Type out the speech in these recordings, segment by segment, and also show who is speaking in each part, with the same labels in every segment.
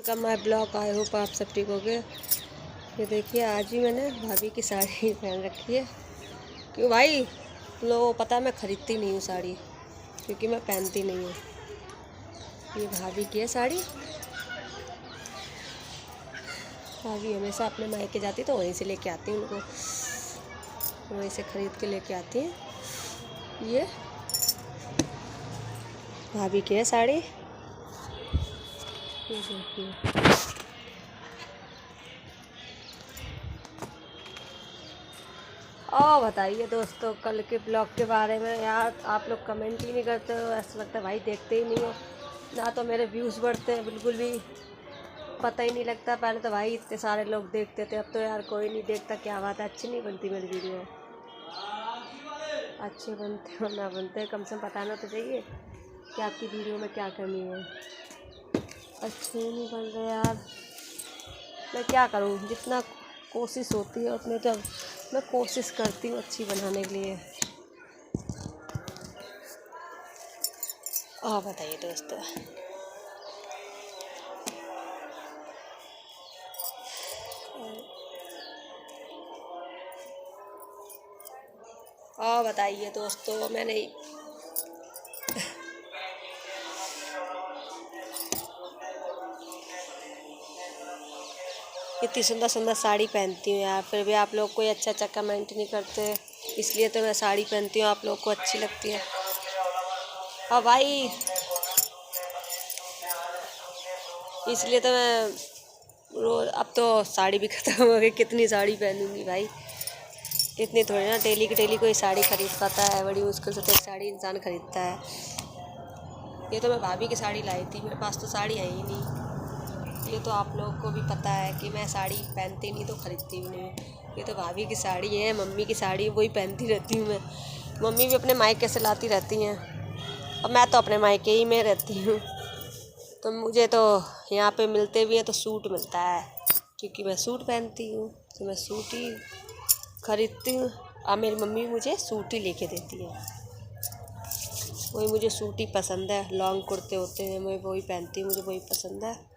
Speaker 1: का my blog I hope आप सब ठीक हो गए। ये देखिए आज ही मैंने भाभी की साड़ी पहन रखी है। क्यों भाई, तुम लोगों को पता है मैं ख़रीदती नहीं हूँ साड़ी, क्योंकि मैं पहनती नहीं हूँ। ये भाभी की है साड़ी। भाभी हमेशा अपने मायके जाती तो वहीं से लेके आती हूँ उनको, वहीं से ख़रीद के लेके आती हैं। ये भाभी की है साड़ी, ये देखिए। और बताइए दोस्तों, कल के ब्लॉग के बारे में। यार आप लोग कमेंट ही नहीं करते हो, ऐसा लगता है भाई देखते ही नहीं हो। ना तो मेरे व्यूज़ बढ़ते हैं, बिल्कुल भी पता ही नहीं लगता। पहले तो भाई इतने सारे लोग देखते थे, अब तो यार कोई नहीं देखता। क्या बात है, अच्छी नहीं बनती मेरी वीडियो? अच्छे बनते हो ना बनते, कम से कम बताना तो चाहिए कि आपकी वीडियो में क्या कमी है। अच्छे नहीं बन रहे यार, मैं क्या करूँ? जितना कोशिश होती है उतने तो मैं कोशिश करती हूँ अच्छी बनाने के लिए। और बताइए दोस्तों, और बताइए दोस्तों, मैंने इतनी सुंदर सुंदर साड़ी पहनती हूँ यार, फिर भी आप लोग कोई अच्छा कमेंट नहीं करते। इसलिए तो मैं साड़ी पहनती हूँ, आप लोग को अच्छी लगती है। हाँ भाई, इसलिए तो मैं रोज, अब तो साड़ी भी ख़त्म हो गई, कितनी साड़ी पहनूंगी भाई। इतनी थोड़ी ना डेली की डेली कोई साड़ी खरीद पाता है, बड़ी मुश्किल से तो एक साड़ी इंसान खरीदता है। ये तो मैं भाभी की साड़ी लाई थी, मेरे पास तो साड़ी है ही नहीं। ये तो आप लोगों को भी पता है कि मैं साड़ी पहनती नहीं तो ख़रीदती भी नहीं। ये तो भाभी की साड़ी है, मम्मी की साड़ी, वही पहनती रहती हूँ मैं। मम्मी भी अपने मायके से लाती रहती हैं, और मैं तो अपने मायके ही में रहती हूँ। तो मुझे तो यहाँ पे मिलते भी हैं तो सूट मिलता है, क्योंकि मैं सूट पहनती हूँ तो मैं सूट ही खरीदती हूँ। और मेरी मम्मी मुझे सूट ही लेके देती है, वही मुझे सूट ही पसंद है। लॉन्ग कुर्ते होते हैं, मैं वही पहनती हूँ, मुझे वही पसंद है।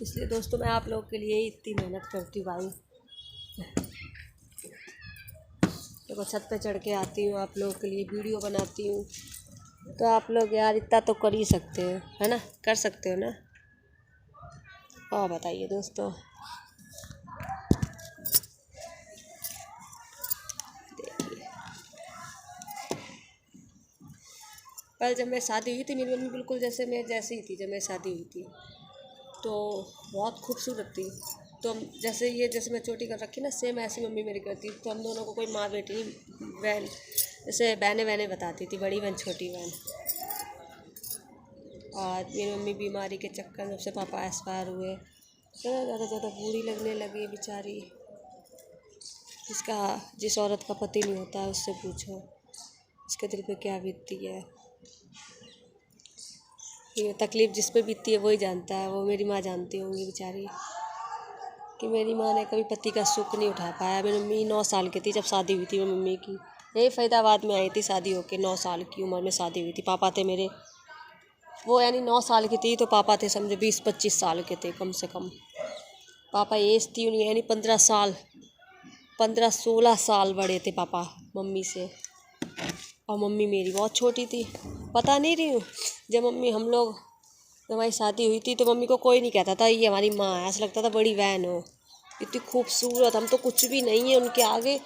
Speaker 1: इसलिए दोस्तों मैं आप लोगों के लिए ही इतनी मेहनत करती हूँ भाई। देखो छत पे चढ़ के आती हूँ, आप लोगों के लिए वीडियो बनाती हूँ, तो आप लोग यार इतना तो कर ही सकते हो, है ना? कर सकते हो ना? और बताइए दोस्तों, देखिए कल जब मेरी शादी हुई थी, मेरी मम्मी बिल्कुल जैसे मेरे जैसी ही थी जब मेरी शादी हुई थी, तो बहुत खूबसूरत थी। तो जैसे मैं चोटी कर रखी ना, सेम ऐसी मम्मी मेरी करती। तो हम दोनों को कोई माँ बेटी बहन, जैसे बहनें बहनें बताती थी, बड़ी बहन छोटी बहन। और मेरी मम्मी बीमारी के चक्कर में, जब से पापा एक्सपायर हुए, तो ज़्यादा ज़्यादा बूढ़ी लगने लगी बेचारी। जिस औरत का पति नहीं होता है, उससे पूछो उसके दिल पे क्या बीतती है। ये तकलीफ़ जिस पे बीतती है वही जानता है, वो मेरी माँ जानती होंगी बेचारी, कि मेरी माँ ने कभी पति का सुख नहीं उठा पाया। मेरी मम्मी 9 साल की थी जब शादी हुई थी मेरी मम्मी की। यही फरीदाबाद में आई थी शादी होके, 9 साल की उम्र में शादी हुई थी। पापा थे मेरे, वो यानी 9 साल की थी तो पापा थे समझो 20-25 साल के थे कम से कम। पापा एज थी उन्हें यानी 15-16 साल बड़े थे पापा मम्मी से। और मम्मी मेरी बहुत छोटी थी, पता नहीं रही हूँ। जब हमारी शादी हुई थी तो मम्मी को कोई नहीं कहता था ये हमारी माँ है, ऐसा लगता था बड़ी बहन हो। इतनी खूबसूरत, हम तो कुछ भी नहीं है उनके आगे,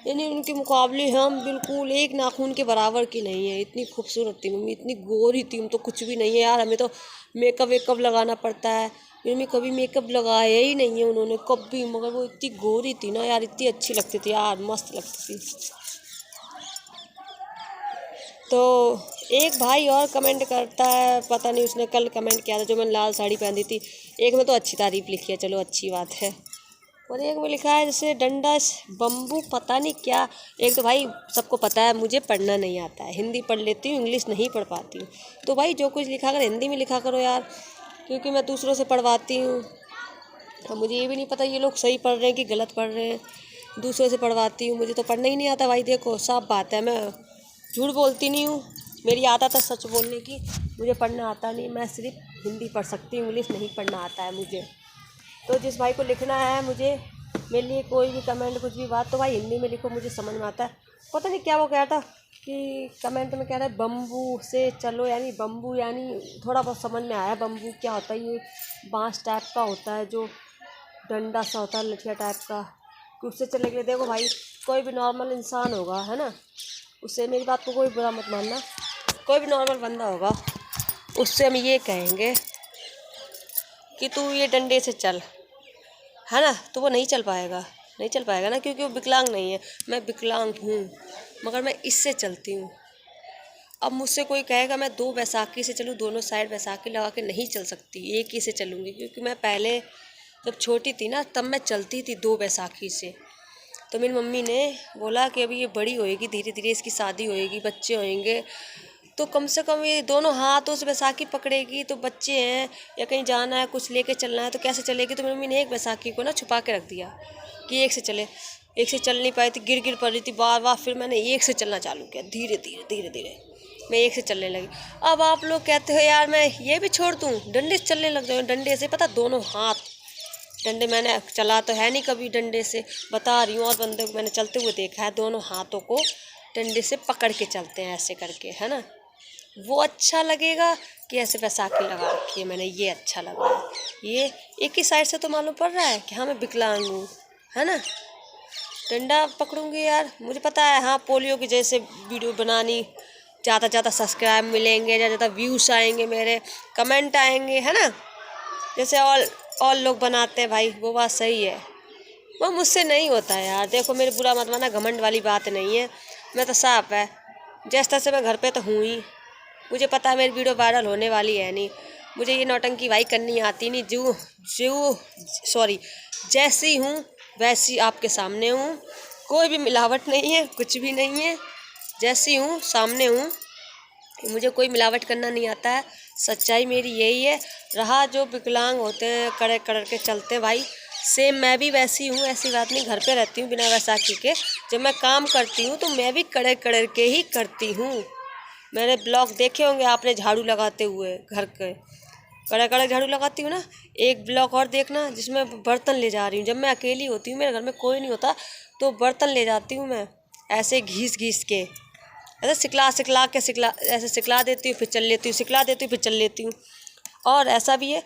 Speaker 1: यानी उनके मुकाबले हम बिल्कुल एक नाखून के बराबर की नहीं है। इतनी खूबसूरत थी मम्मी, इतनी गोरी थी, हम तो कुछ भी नहीं है यार। हमें तो मेकअप वेकअप लगाना पड़ता है, मम्मी कभी मेकअप लगाया ही नहीं है उन्होंने कभी, मगर वो इतनी गोरी थी ना यार, इतनी अच्छी लगती थी यार, मस्त लगती थी। तो एक भाई और कमेंट करता है, पता नहीं उसने कल कमेंट किया था जो मैंने लाल साड़ी पहनी थी। एक में तो अच्छी तारीफ़ लिखी है, चलो अच्छी बात है, और एक में लिखा है जैसे डंडा बम्बू, पता नहीं क्या। एक तो भाई सबको पता है मुझे पढ़ना नहीं आता है, हिंदी पढ़ लेती हूँ, इंग्लिश नहीं पढ़ पाती हूँ। तो भाई जो कुछ लिखा कर हिंदी में लिखा करो यार, क्योंकि मैं दूसरों से पढ़वाती हूँ। अब मुझे ये भी नहीं पता ये लोग सही पढ़ रहे हैं कि गलत पढ़ रहे हैं। दूसरों से पढ़वाती हूँ, मुझे तो पढ़ना ही नहीं आता भाई। देखो साफ बात है, मैं झूठ बोलती नहीं हूँ, मेरी आदत है सच बोलने की। मुझे पढ़ना आता नहीं, मैं सिर्फ हिंदी पढ़ सकती हूँ, इंग्लिश नहीं पढ़ना आता है मुझे। तो जिस भाई को लिखना है मुझे, मेरे लिए कोई भी कमेंट कुछ भी बात, तो भाई हिंदी में लिखो, मुझे समझ में आता है। पता नहीं क्या वो कह रहा था कि कमेंट में कह रहा है बम्बू से चलो, यानी बम्बू यानी थोड़ा बहुत समझ में आया। बम्बू क्या होता है? ये बांस टाइप का होता है, जो डंडा सा होता है लठिया टाइप का, कि उससे चलने के लिए। देखो भाई, कोई भी नॉर्मल इंसान होगा, है ना, उससे, मेरी बात को कोई बुरा मत मानना, कोई भी नॉर्मल बंदा होगा उससे हम ये कहेंगे कि तू ये डंडे से चल, है ना, तो वो नहीं चल पाएगा, नहीं चल पाएगा ना, क्योंकि वो विकलांग नहीं है। मैं विकलांग हूँ मगर मैं इससे चलती हूँ। अब मुझसे कोई कहेगा मैं 2 बैसाखी से चलूँ, दोनों साइड बैसाखी लगा के नहीं चल सकती, एक ही से चलूँगी। क्योंकि मैं पहले जब छोटी थी ना, तब मैं चलती थी 2 बैसाखी से। तो मेरी मम्मी ने बोला कि अभी ये बड़ी होएगी, धीरे धीरे इसकी शादी होएगी, बच्चे होएंगे, तो कम से कम ये दोनों हाथों से बैसाखी पकड़ेगी। तो बच्चे हैं या कहीं जाना है, कुछ लेके चलना है, तो कैसे चलेगी? तो मेरी मम्मी ने एक बैसाखी को ना छुपा के रख दिया कि एक से चले। एक से चल नहीं पाई थी, गिर गिर पड़ रही थी बार बार। फिर मैंने एक से चलना चालू किया, धीरे धीरे धीरे धीरे मैं एक से चलने लगी। अब आप लोग कहते हो यार मैं ये भी छोड़ दूँ, डंडे से चलने लग जाऊँ। डंडे से, पता, दोनों हाथ, डंडे मैंने चला तो है नहीं कभी डंडे से, बता रही हूँ, और बंदे को मैंने चलते हुए देखा है, दोनों हाथों को डंडे से पकड़ के चलते हैं ऐसे करके, है ना। वो अच्छा लगेगा कि ऐसे बैसाखी लगा रखी है मैंने, ये अच्छा लगा है। ये एक ही साइड से तो मालूम पड़ रहा है कि हाँ मैं विकलांग हूँ, है ना। डंडा पकड़ूंगी यार, मुझे पता है। हाँ, पोलियो की जैसे वीडियो बनानी, ज़्यादा ज़्यादा सब्सक्राइब मिलेंगे, ज़्यादा ज़्यादा व्यूज़ आएंगे, मेरे कमेंट आएंगे, है ना, जैसे और लोग बनाते हैं भाई, वो बात सही है। वो मुझसे नहीं होता है यार। देखो, मेरे बुरा मत माना, घमंड वाली बात नहीं है। मैं तो साफ है, जिस तरह से मैं घर पे तो हूँ ही। मुझे पता है मेरी वीडियो वायरल होने वाली है नहीं। मुझे ये नौटंकी भाई करनी आती नहीं। जो जो सॉरी जैसी हूँ वैसी आपके सामने हूँ, कोई भी मिलावट नहीं है, कुछ भी नहीं है, जैसी हूँ सामने हूँ। मुझे कोई मिलावट करना नहीं आता है, सच्चाई मेरी यही है। रहा जो विकलांग होते हैं, कड़े कड़े के चलते हैं भाई, सेम मैं भी वैसी हूँ, ऐसी बात नहीं। घर पे रहती हूँ बिना बैसाखी के, जब मैं काम करती हूँ तो मैं भी कड़े कड़े के ही करती हूँ। मैंने ब्लॉग देखे होंगे आपने झाड़ू लगाते हुए, घर के कड़े कड़े झाड़ू लगाती हूँ ना। एक ब्लॉग और देखना जिसमें बर्तन ले जा रही हूँ, जब मैं अकेली होती हूँ, मेरे घर में कोई नहीं होता, तो बर्तन ले जाती हूँ मैं ऐसे घीस घीस के, ऐसे ऐसे सिखला देती हूँ, फिर चल लेती हूँ, सिखला देती हूँ, फिर चल लेती हूँ। और ऐसा भी है,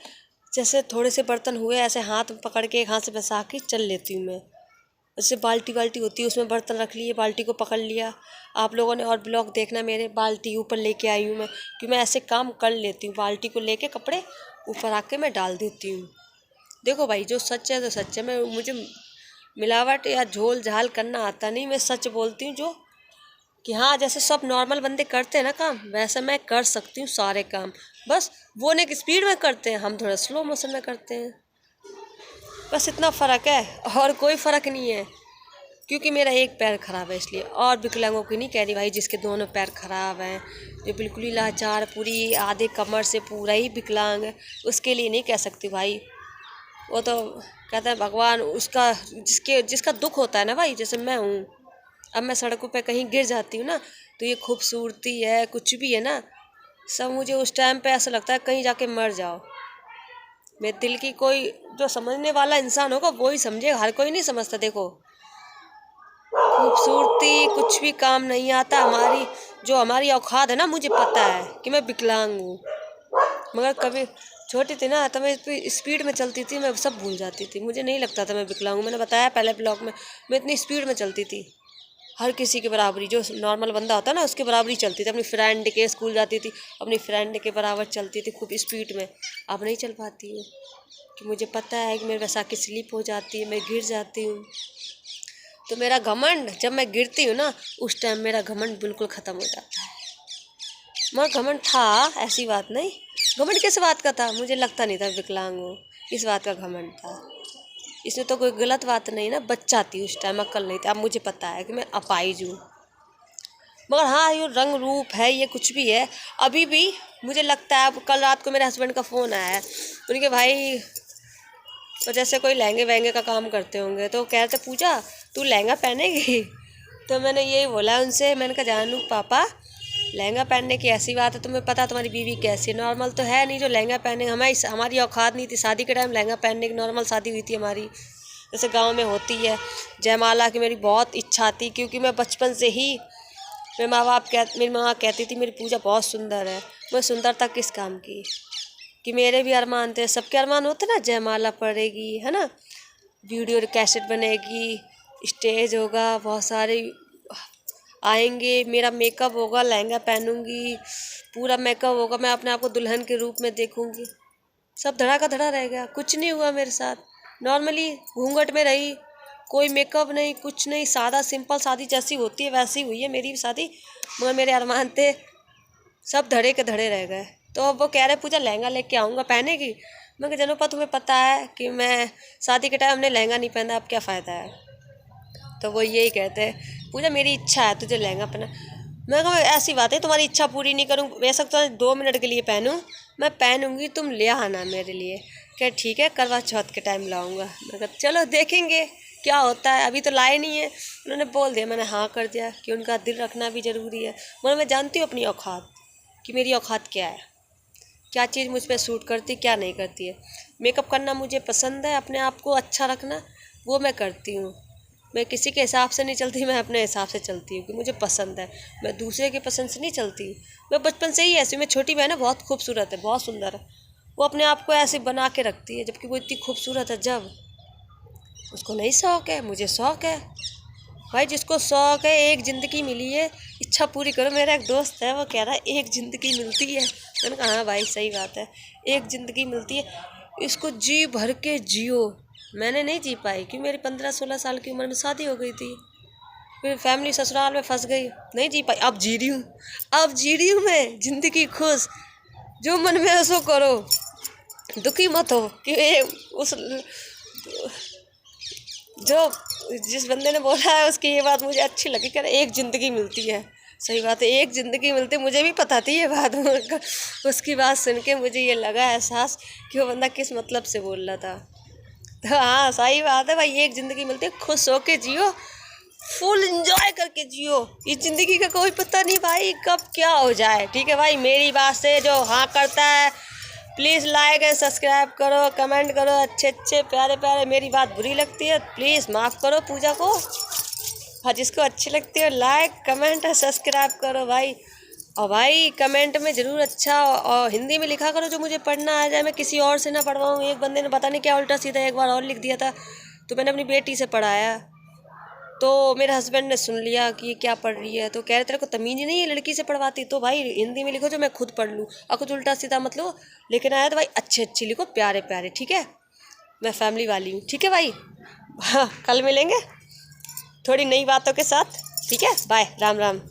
Speaker 1: जैसे थोड़े से बर्तन हुए, ऐसे हाथ पकड़ के एक हाथ से फंसा के चल लेती हूँ मैं। जैसे बाल्टी वाल्टी होती है, उसमें बर्तन रख लिए, बाल्टी को पकड़ लिया। आप लोगों ने और ब्लॉग देखना मेरे, बाल्टी ऊपर लेके आई हूँ मैं, कि मैं ऐसे काम कर लेती हूँ। बाल्टी को लेके कपड़े ऊपर आके मैं डाल देती हूँ। देखो भाई, जो सच है तो सच है। मुझे मिलावट या झोल झाल करना आता नहीं। मैं सच बोलती हूँ, जो कि हाँ, जैसे सब नॉर्मल बंदे करते हैं ना काम, वैसे मैं कर सकती हूँ सारे काम। बस वो ने स्पीड में करते हैं, हम थोड़ा स्लो मोशन में करते हैं, बस इतना फ़र्क है, और कोई फ़र्क नहीं है। क्योंकि मेरा एक पैर ख़राब है इसलिए। और विकलांगों की नहीं कह रही भाई, जिसके दोनों पैर ख़राब हैं, जो बिल्कुल ही लाचार, पूरी आधे कमर से पूरा ही विकलांग है, उसके लिए नहीं कह सकती भाई। वो तो कहते हैं भगवान उसका, जिसका दुख होता है ना भाई, जैसे मैं हूँ। अब मैं सड़कों पे कहीं गिर जाती हूँ ना, तो ये खूबसूरती है, कुछ भी है ना, सब मुझे उस टाइम पे ऐसा लगता है कहीं जाके मर जाओ। मेरे दिल की कोई जो समझने वाला इंसान होगा वो ही समझेगा, हर कोई नहीं समझता। देखो, खूबसूरती कुछ भी काम नहीं आता। हमारी औकात है ना, मुझे पता है कि मैं विकलांग हूँ। मगर कभी छोटी थी ना, तो मैं इतनी स्पीड में चलती थी, मैं सब भूल जाती थी, मुझे नहीं लगता था मैं विकलांग हूँ। मैंने बताया पहले ब्लॉग में, मैं इतनी स्पीड में चलती थी, हर किसी के बराबरी, जो नॉर्मल बंदा होता है ना उसके बराबरी चलती थी। अपनी फ्रेंड के स्कूल जाती थी, अपनी फ्रेंड के बराबर चलती थी, खूब स्पीड में। अब नहीं चल पाती हूँ, कि मुझे पता है कि मेरे बैसाखी स्लिप हो जाती है, मैं गिर जाती हूँ। तो मेरा घमंड, जब मैं गिरती हूँ ना, उस टाइम मेरा घमंड बिल्कुल ख़त्म हो जाता है। मगर घमंड था, ऐसी बात नहीं। घमंड किस बात का था? मुझे लगता नहीं था विकलांग हूँ, इस बात का घमंड था। इसमें तो कोई गलत बात नहीं ना, बच्चा थी उस टाइम, अक्ल नहीं थी। अब मुझे पता है कि मैं अपाहिज हूँ। मगर हाँ, ये रंग रूप है, ये कुछ भी है, अभी भी मुझे लगता है। अब कल रात को मेरे हस्बैंड का फ़ोन आया है, उनके भाई तो जैसे कोई लहंगे वहंगे का काम करते होंगे, तो कह रहे थे पूजा तू लहंगा पहनेगी? तो मैंने यही बोला उनसे, मैंने कहा जानू पापा, लहंगा पहनने की ऐसी बात है, तुम्हें पता तुम्हारी बीवी कैसी है, नॉर्मल तो है नहीं जो लहंगा पहने। हमारी औकात नहीं थी शादी के टाइम लहंगा पहनने की। नॉर्मल शादी हुई थी हमारी, जैसे गांव में होती है। जयमाला की मेरी बहुत इच्छा थी, क्योंकि मैं बचपन से ही मेरी माँ कहती थी मेरी पूजा बहुत सुंदर है। मैं सुंदरता किस काम की, कि मेरे भी अरमान थे, सबके अरमान होते ना, जयमाला पड़ेगी है ना, वीडियो कैसेट बनेगी, स्टेज होगा, बहुत सारे आएंगे, मेरा मेकअप होगा, लहंगा पहनूंगी, पूरा मेकअप होगा, मैं अपने आप को दुल्हन के रूप में देखूंगी। सब धड़ा का धड़ा रह गया, कुछ नहीं हुआ मेरे साथ। नॉर्मली घूंघट में रही, कोई मेकअप नहीं, कुछ नहीं, सादा सिंपल शादी जैसी होती है वैसी हुई है मेरी भी शादी। मगर मेरे अरमान थे सब धड़े के धड़े रह गए। तो अब वो कह रहे पूजा लहंगा लेके आऊँगा पहनेगी। मैं कहा जनोपा तुम्हें पता है कि मैं शादी के टाइम हमने लहंगा नहीं पहना, अब क्या फ़ायदा है। तो वो यही कहते हैं पूजा मेरी इच्छा है तुझे लहंगा पहना। मैं कहा ऐसी बात है तुम्हारी इच्छा पूरी नहीं करूँ, वैसा तो 2 मिनट के लिए पहनूँ, मैं पहनूँगी, तुम ले आना मेरे लिए। क्या ठीक है, करवा चौथ के टाइम लाऊंगा। मैं कहा चलो देखेंगे क्या होता है, अभी तो लाए नहीं है। उन्होंने बोल दिया, मैंने हाँ कर दिया कि उनका दिल रखना भी ज़रूरी है। मगर मैं जानती हूँ अपनी औकात, कि मेरी औकात क्या है, क्या चीज़ मुझ पर सूट करती क्या नहीं करती है। मेकअप करना मुझे पसंद है, अपने आप को अच्छा रखना वो मैं करती हूँ। मैं किसी के हिसाब से नहीं चलती, मैं अपने हिसाब से चलती हूँ कि मुझे पसंद है। मैं दूसरे के पसंद से नहीं चलती। मैं बचपन से ही ऐसी, मैं छोटी बहन है बहुत खूबसूरत है, बहुत सुंदर है, वो अपने आप को ऐसे बना के रखती है, जबकि वो इतनी खूबसूरत है। जब उसको नहीं शौक़ है, मुझे शौक़ है। भाई जिसको शौक़ है, एक ज़िंदगी मिली है, इच्छा पूरी करो। मेरा एक दोस्त है वो कह रहा है एक ज़िंदगी मिलती है। मैंने कहा हाँ भाई सही बात है, एक ज़िंदगी मिलती है, इसको जी भर के जियो। मैंने नहीं जी पाई कि मेरी 15-16 साल की उम्र में शादी हो गई थी, फिर फैमिली ससुराल में फंस गई, नहीं जी पाई। अब जी रही हूँ, अब जी रही हूँ मैं ज़िंदगी खुश, जो मन में है सो करो, दुखी मत हो। कि उस जो जिस बंदे ने बोला है उसकी ये बात मुझे अच्छी लगी, कह रहे एक ज़िंदगी मिलती है। सही बात है, एक ज़िंदगी मिलती है, मुझे भी पता थी ये बात। उसकी बात सुन के मुझे ये लगा एहसास कि वो बंदा किस मतलब से बोल रहा था। तो हाँ सही बात है भाई, एक ज़िंदगी मिलती है, खुश होके जियो, फुल एंजॉय करके जियो। इस ज़िंदगी का कोई पता नहीं भाई कब क्या हो जाए। ठीक है भाई, मेरी बात से जो हाँ करता है प्लीज़ लाइक एंड सब्सक्राइब करो, कमेंट करो, अच्छे अच्छे प्यारे प्यारे। मेरी बात बुरी लगती है प्लीज़ माफ़ करो पूजा को। हाँ जिसको अच्छी लगती है लाइक कमेंट और सब्सक्राइब करो भाई। और भाई कमेंट में ज़रूर अच्छा और हिंदी में लिखा करो जो मुझे पढ़ना आ जाए, मैं किसी और से ना पढ़वाऊँ। एक बंदे ने पता नहीं क्या उल्टा सीधा एक बार और लिख दिया था, तो मैंने अपनी बेटी से पढ़ाया, तो मेरे हस्बैंड ने सुन लिया कि ये क्या पढ़ रही है, तो कह रहे तेरे को तमीज़ नहीं है लड़की से पढ़वाती। तो भाई हिंदी में लिखो जो मैं खुद पढ़ लूँ, और कुछ उल्टा सीधा मत लो। लेकिन आया तो भाई अच्छे अच्छे लिखो, प्यारे प्यारे, ठीक है। मैं फैमिली वाली हूँ, ठीक है भाई। हाँ कल मिलेंगे थोड़ी नई बातों के साथ, ठीक है। बाय, राम राम।